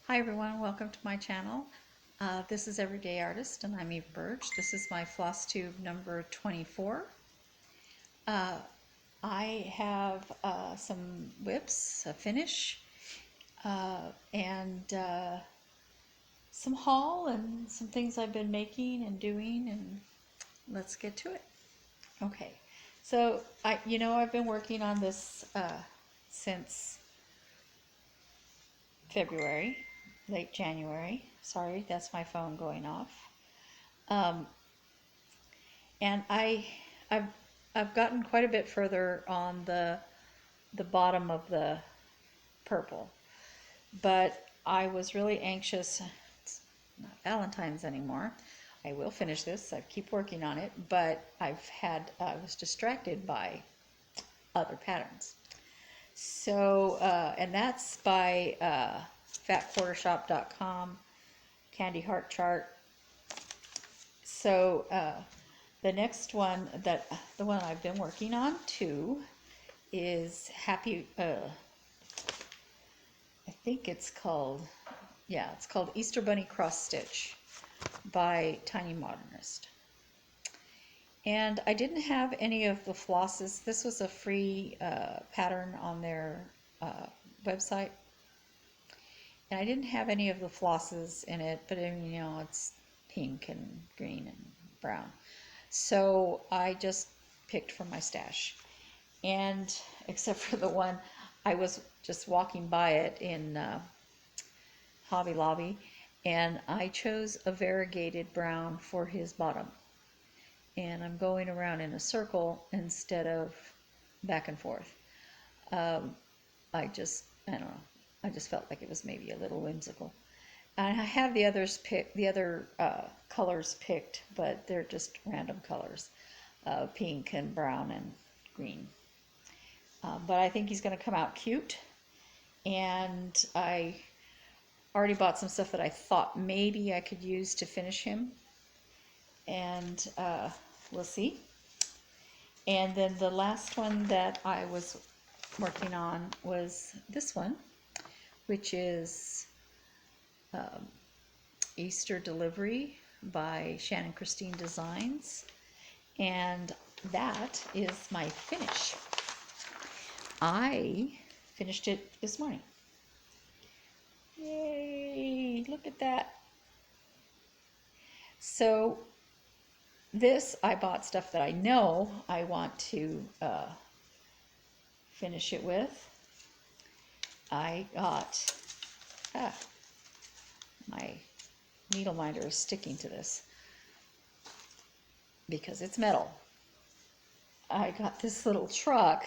Hi everyone, welcome to my channel. This is Everyday Artist and I'm Eve Burge. This is my floss tube number 24. Uh, I have some whips, a finish, and some haul and some things I've been making and doing, and let's get to it. Okay, so I've been working on this since February, late January. Sorry, that's my phone going off. Um, and I've I've gotten quite a bit further on the bottom of the purple, but I was really anxious. It's not Valentine's anymore. I will finish this. I keep working on it, but I was distracted by other patterns. So and that's by fatquartershop.com, Candy Heart Chart. So the next one the one I've been working on too is I think it's called, it's called Easter Bunny Cross Stitch by Tinymodernist. And I didn't have any of the flosses. This was a free pattern on their website. And I didn't have any of the flosses in it, but it's pink and green and brown. So I just picked from my stash. And except for the one, I was just walking by it in Hobby Lobby, and I chose a variegated brown for his bottom. And I'm going around in a circle instead of back and forth. I don't know. I just felt like it was maybe a little whimsical. And I have the other colors picked, but they're just random colors, pink and brown and green. But I think he's going to come out cute. And I already bought some stuff that I thought maybe I could use to finish him. And we'll see. And then the last one that I was working on was this one, which is Easter Delivery by Shannon Designs. And that is my finish. I finished it this morning. Yay! Look at that. So this, I bought stuff that I know I want to finish it with. I got, my needle minder is sticking to this because it's metal. I got this little truck.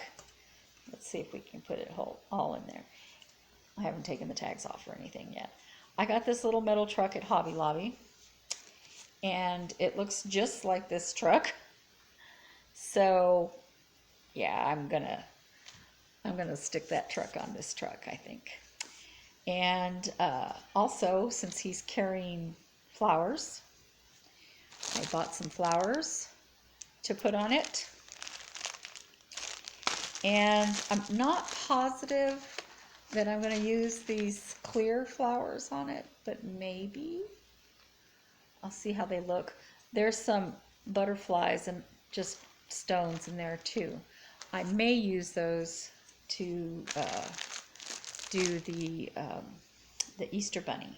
Let's see if we can put it all in there. I haven't taken the tags off or anything yet. I got this little metal truck at Hobby Lobby, and it looks just like this truck. So yeah, I'm gonna stick that truck on this truck, I think. And also, since he's carrying flowers, I bought some flowers to put on it. And I'm not positive that I'm going to use these clear flowers on it, but maybe. I'll see how they look. There's some butterflies and just stones in there too. I may use those to do the Easter Bunny,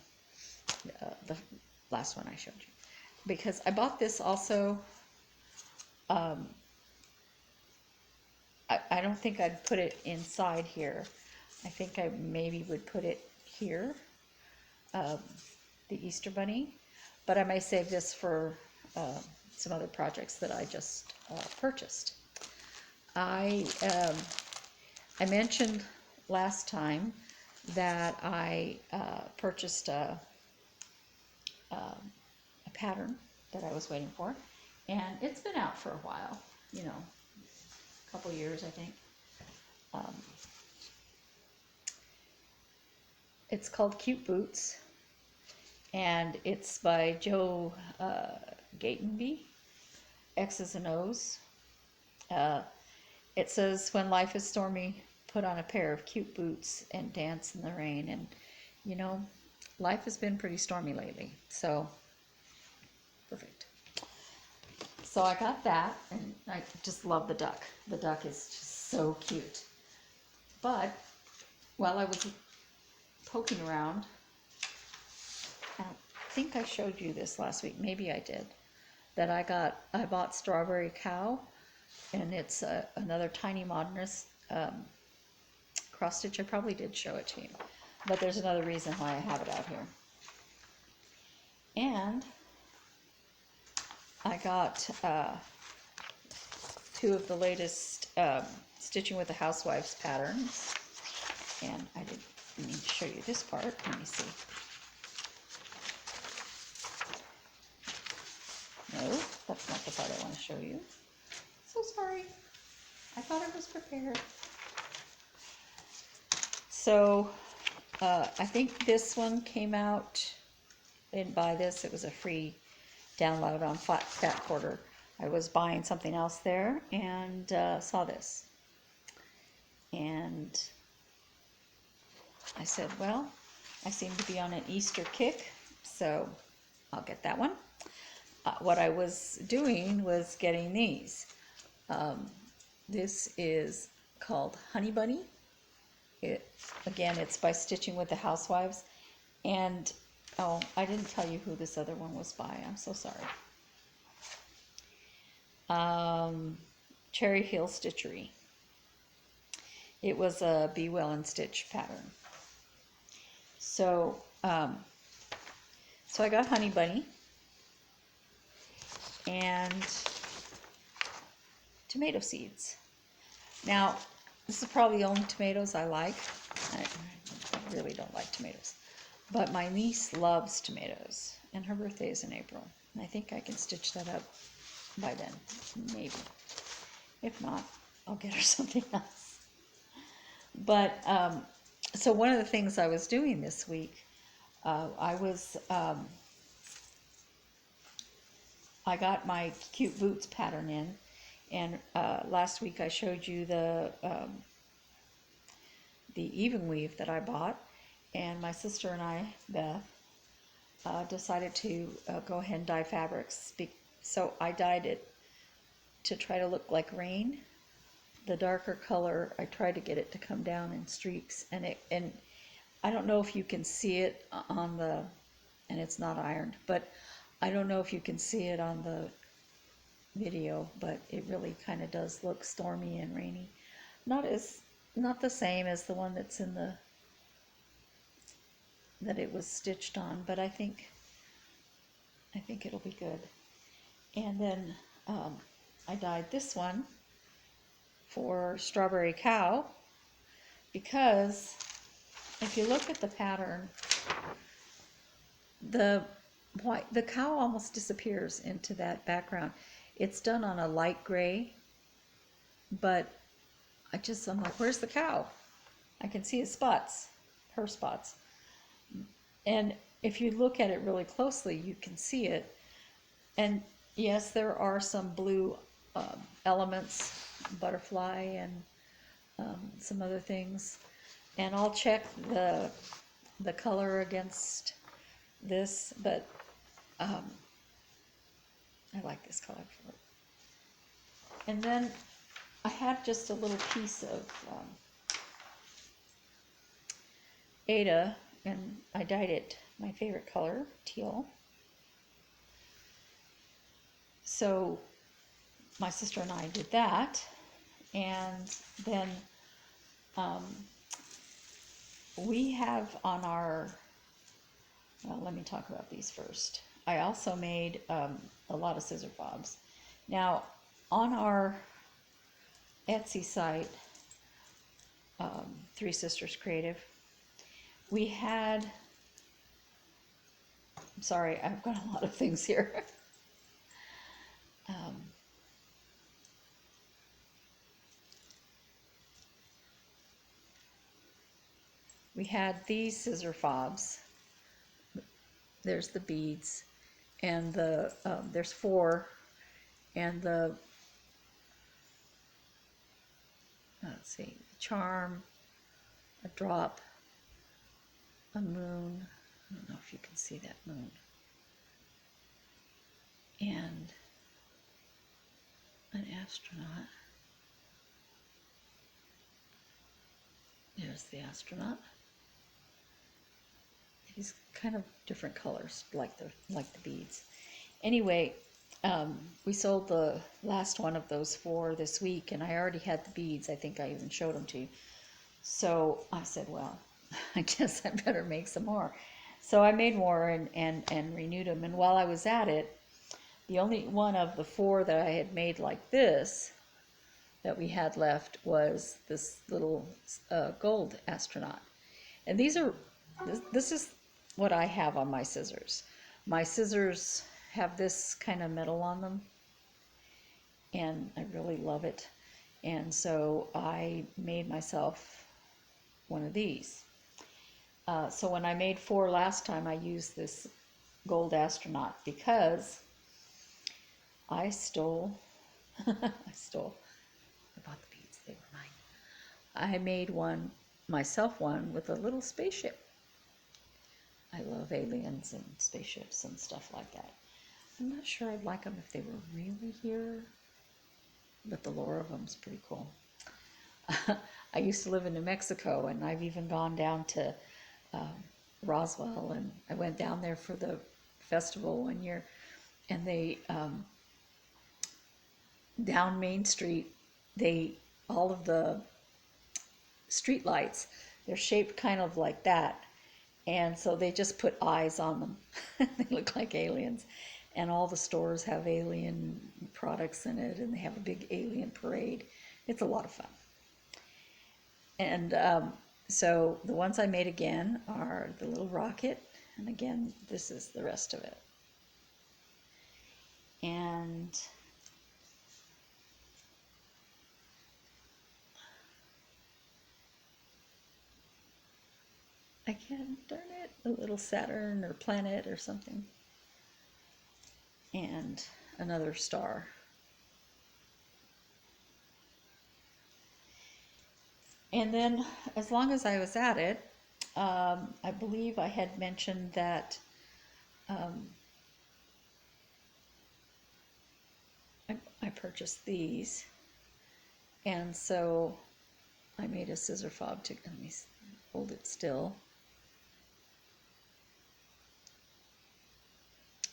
the last one I showed you. Because I bought this also, I don't think I'd put it inside here. I think I maybe would put it here, the Easter Bunny. But I may save this for some other projects that I just purchased. I mentioned last time that I purchased a pattern that I was waiting for, and it's been out for a while, a couple years, I think. It's called Cute Boots, and it's by Joe Gatenby, X's and O's. It says, when life is stormy, put on a pair of cute boots and dance in the rain. And life has been pretty stormy lately, so perfect. So I got that, and I just love the duck. The duck is just so cute. But while I was poking around, I think I showed you this last week, maybe I did, that I bought Strawberry Cow, and it's another Tinymodernist cross stitch. I probably did show it to you, but there's another reason why I have it out here. And I got two of the latest Stitching with the Housewives patterns, and I didn't mean to show you this part. Let me see. No, that's not the part I want to show you. So sorry. I thought I was prepared. So I think this one came out. I didn't buy this. It was a free download on Fat Quarter. I was buying something else there and saw this. And I said, well, I seem to be on an Easter kick, so I'll get that one. What I was doing was getting these. This is called Honey Bunny. Again, it's by Stitching with the Housewives. And, oh, I didn't tell you who this other one was by. I'm so sorry. Cherry Hill Stitchery. It was a Be Well and Stitch pattern. So, so I got Honey Bunny and tomato seeds. Now, this is probably the only tomatoes I like. I really don't like tomatoes. But my niece loves tomatoes, and her birthday is in April. And I think I can stitch that up by then, maybe. If not, I'll get her something else. But, so one of the things I was doing this week, I got my cute boots pattern in, and last week I showed you the even weave that I bought, and my sister and I, Beth, decided to go ahead and dye fabrics. So I dyed it to try to look like rain. The darker color, I tried to get it to come down in streaks, and I don't know if you can see it on the, and it's not ironed, but I don't know if you can see it on the video, but it really kind of does look stormy and rainy. Not the same as the one that's in that it was stitched on, but I think it'll be good. And then I dyed this one for Strawberry Cow, because if you look at the pattern, the cow almost disappears into that background. It's done on a light gray, but I'm like, where's the cow? I can see his spots, her spots. And if you look at it really closely, you can see it. And yes, there are some blue elements, butterfly and some other things. And I'll check the color against this, but I like this color for it. And then I had just a little piece of Ada, and I dyed it my favorite color, teal. So my sister and I did that, and then we have on our, well, let me talk about these first. I also made a lot of scissor fobs. Now, on our Etsy site, Three Sisters Creative, we had, I'm sorry, I've got a lot of things here. We had these scissor fobs. There's the beads, and there's 4, and let's see, charm, a drop, a moon, I don't know if you can see that moon. And an astronaut. There's the astronaut. He's kind of different colors, like the beads. Anyway, we sold the last one of those 4 this week, and I already had the beads. I think I even showed them to you. So I said, well, I guess I better make some more. So I made more and renewed them. And while I was at it, the only one of the 4 that I had made like this that we had left was this little gold astronaut. And these are, this is what I have on my scissors. My scissors have this kind of metal on them, and I really love it. And so I made myself one of these. So when I made 4 last time, I used this gold astronaut because I stole, I bought the beads, they were mine. I made myself one with a little spaceship. I love aliens and spaceships and stuff like that. I'm not sure I'd like them if they were really here, but the lore of them's pretty cool. I used to live in New Mexico, and I've even gone down to Roswell, and I went down there for the festival one year, and they down Main Street, all of the street lights, they're shaped kind of like that, and so they just put eyes on them. They look like aliens, and all the stores have alien products in it, and they have a big alien parade. It's a lot of fun. And so the ones I made again are the little rocket, and again, this is the rest of it. And again, darn it, a little Saturn or planet or something. And another star. And then, as long as I was at it, I believe I had mentioned that I purchased these, and so I made a scissor fob let me hold it still,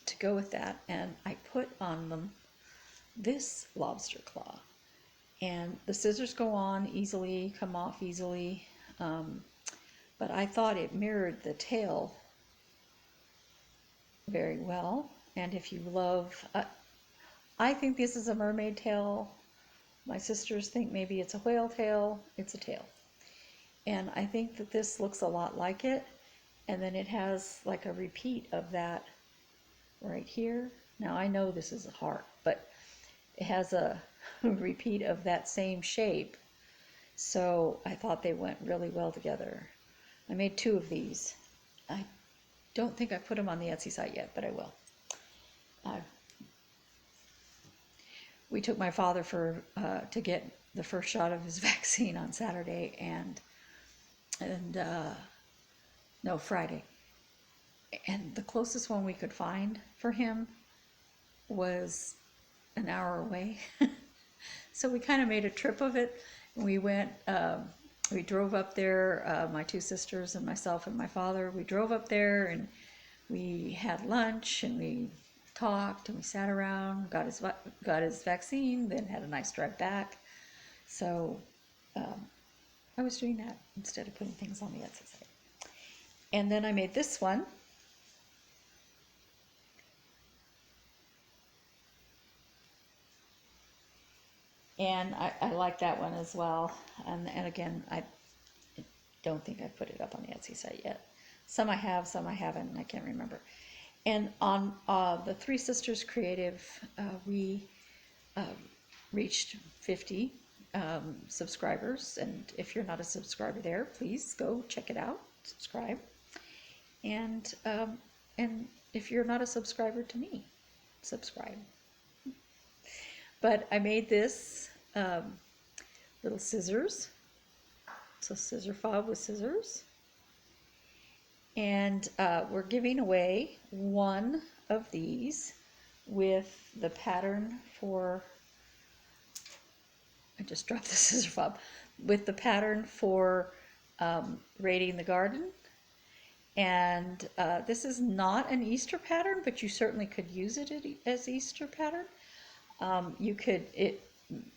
to go with that, and I put on them this lobster claw. And the scissors go on easily, come off easily, but I thought it mirrored the tail very well. And if you love, I think this is a mermaid tail. My sisters think maybe it's a whale tail. It's a tail. And I think that this looks a lot like it. And then it has like a repeat of that right here. Now I know this is a heart, but it has a repeat of that same shape. So I thought they went really well together. I made 2 of these. I don't think I put them on the Etsy site yet, but I will. We took my father to get the first shot of his vaccine on Saturday, no, Friday. And the closest one we could find for him was an hour away. So we kind of made a trip of it. We went, we drove up there, my 2 sisters and myself and my father. We drove up there and we had lunch and we talked and we sat around, got his vaccine, then had a nice drive back. So I was doing that instead of putting things on the Etsy site. And then I made this one. And I like that one as well. And again, I don't think I put it up on the Etsy site yet. Some I have, some I haven't, I can't remember. And on the Three Sisters Creative, we reached 50 subscribers. And if you're not a subscriber there, please go check it out, subscribe. And if you're not a subscriber to me, subscribe. But I made this little scissors. It's a scissor fob with scissors. And we're giving away one of these with the pattern for, I just dropped the scissor fob, with the pattern for raiding the garden. And this is not an Easter pattern, but you certainly could use it as Easter pattern. You could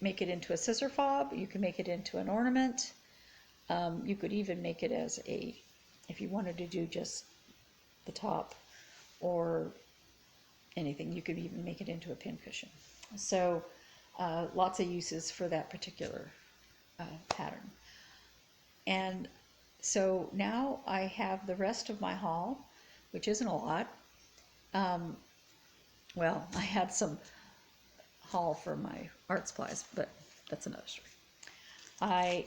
make it into a scissor fob, you could make it into an ornament, you could even make it as a, if you wanted to do just the top or anything, you could even make it into a pincushion. So lots of uses for that particular pattern. And so now I have the rest of my haul, which isn't a lot. Well, I had some haul for my art supplies, but that's another story. I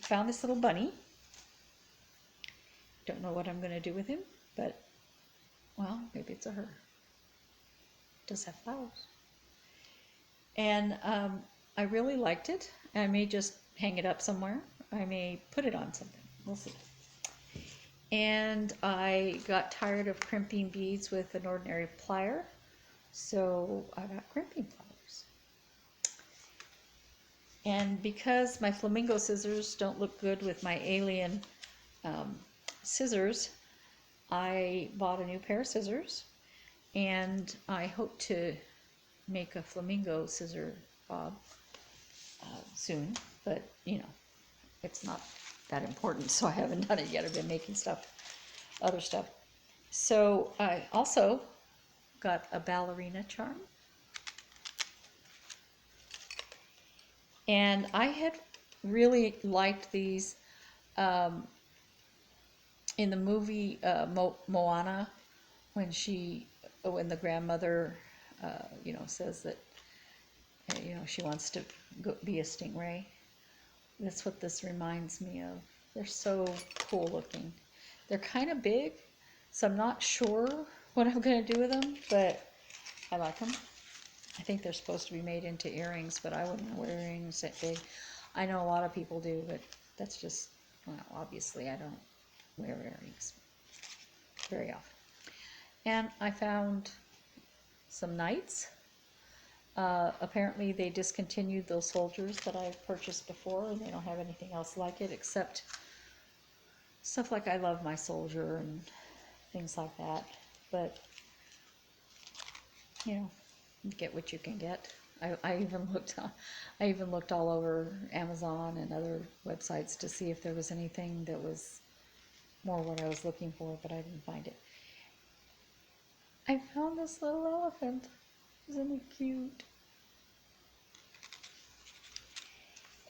found this little bunny. Don't know what I'm going to do with him, but, well, maybe it's a her. It does have flowers. And I really liked it. I may just hang it up somewhere. I may put it on something. We'll see. And I got tired of crimping beads with an ordinary plier, so I got crimping pliers. And because my flamingo scissors don't look good with my alien scissors, I bought a new pair of scissors, and I hope to make a flamingo scissor fob soon, but you know, it's not that important, so I haven't done it yet. I've been making other stuff. So I also got a ballerina charm, and I had really liked these in the movie Moana, when the grandmother says that she wants to be a stingray. That's what this reminds me of. They're so cool looking. They're kind of big, so I'm not sure what I'm going to do with them, but I like them. I think they're supposed to be made into earrings, but I wouldn't wear earrings that big. I know a lot of people do, but that's just, well, obviously I don't wear earrings very often. And I found some knights. Apparently they discontinued those soldiers that I've purchased before, and they don't have anything else like it except stuff like I Love My Soldier and things like that. But get what you can get. I even looked all over Amazon and other websites to see if there was anything that was more what I was looking for, but I didn't find it. I found this little elephant. Isn't he cute?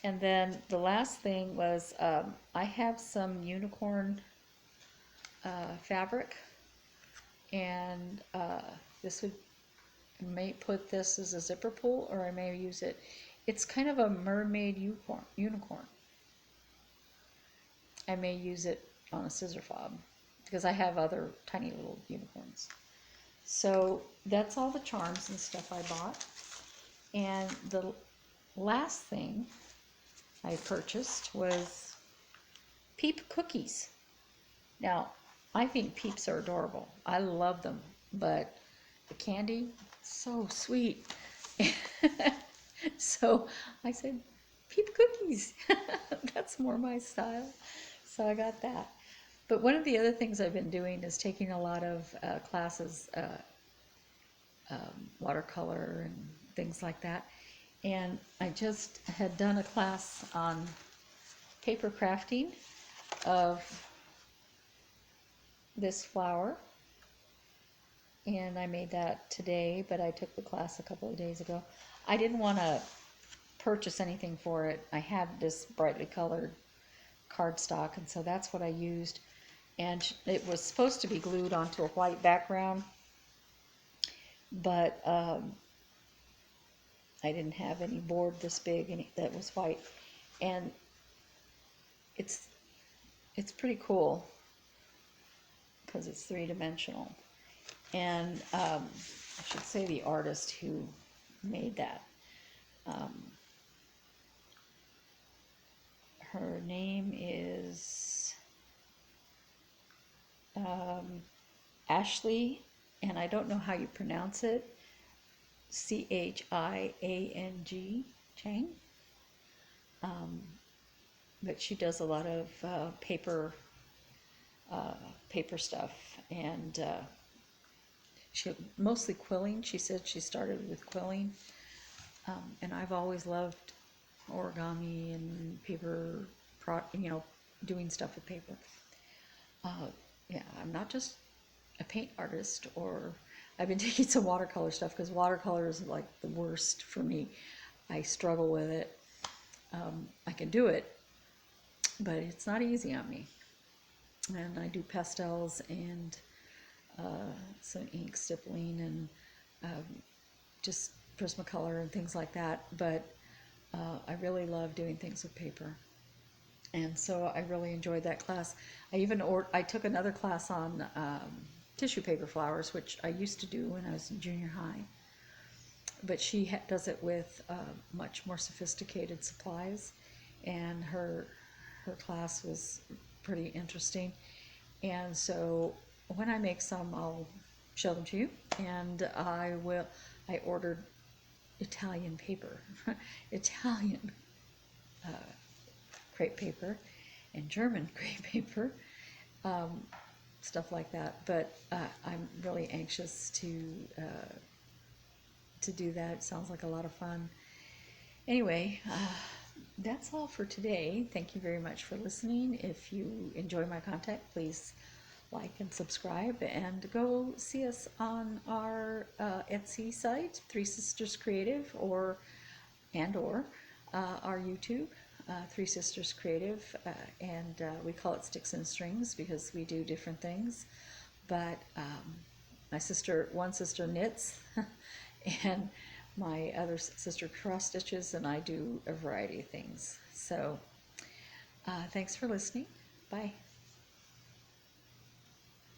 And then the last thing was I have some unicorn fabric, and I may put this as a zipper pull, or I may use it. It's kind of a mermaid unicorn. I may use it on a scissor fob because I have other tiny little unicorns. So that's all the charms and stuff I bought. And the last thing I purchased was Peep cookies. Now, I think Peeps are adorable. I love them, but the candy, so sweet. So I said, Peep cookies. That's more my style. So I got that. But one of the other things I've been doing is taking a lot of classes, watercolor and things like that. And I just had done a class on paper crafting of this flower. And I made that today, but I took the class a couple of days ago. I didn't want to purchase anything for it. I had this brightly colored cardstock, and so that's what I used. And it was supposed to be glued onto a white background, but I didn't have any board this big that was white. And it's pretty cool because it's three-dimensional. And I should say the artist who made that. Her name is Ashley, and I don't know how you pronounce it, Chiang, Chang, but she does a lot of paper stuff, and she mostly quilling. She said she started with quilling, and I've always loved origami and paper, doing stuff with paper. Yeah, I'm not just a paint artist, or I've been taking some watercolor stuff because watercolor is like the worst for me. I struggle with it. I can do it, but it's not easy on me. And I do pastels and some ink stippling and just Prismacolor and things like that. But I really love doing things with paper. And so I really enjoyed that class. I took another class on tissue paper flowers, which I used to do when I was in junior high. But she does it with much more sophisticated supplies, and her class was pretty interesting. And so when I make some, I'll show them to you. And I ordered Italian paper, Italian crepe paper, and German crepe paper, stuff like that. But I'm really anxious to do that. It sounds like a lot of fun. Anyway, that's all for today. Thank you very much for listening. If you enjoy my content, please like and subscribe, and go see us on our Etsy site, Three Sisters Creative, or our YouTube, Three Sisters Creative, and we call it Sticks and Strings because we do different things. But one sister knits, and my other sister cross stitches, and I do a variety of things. So thanks for listening. Bye.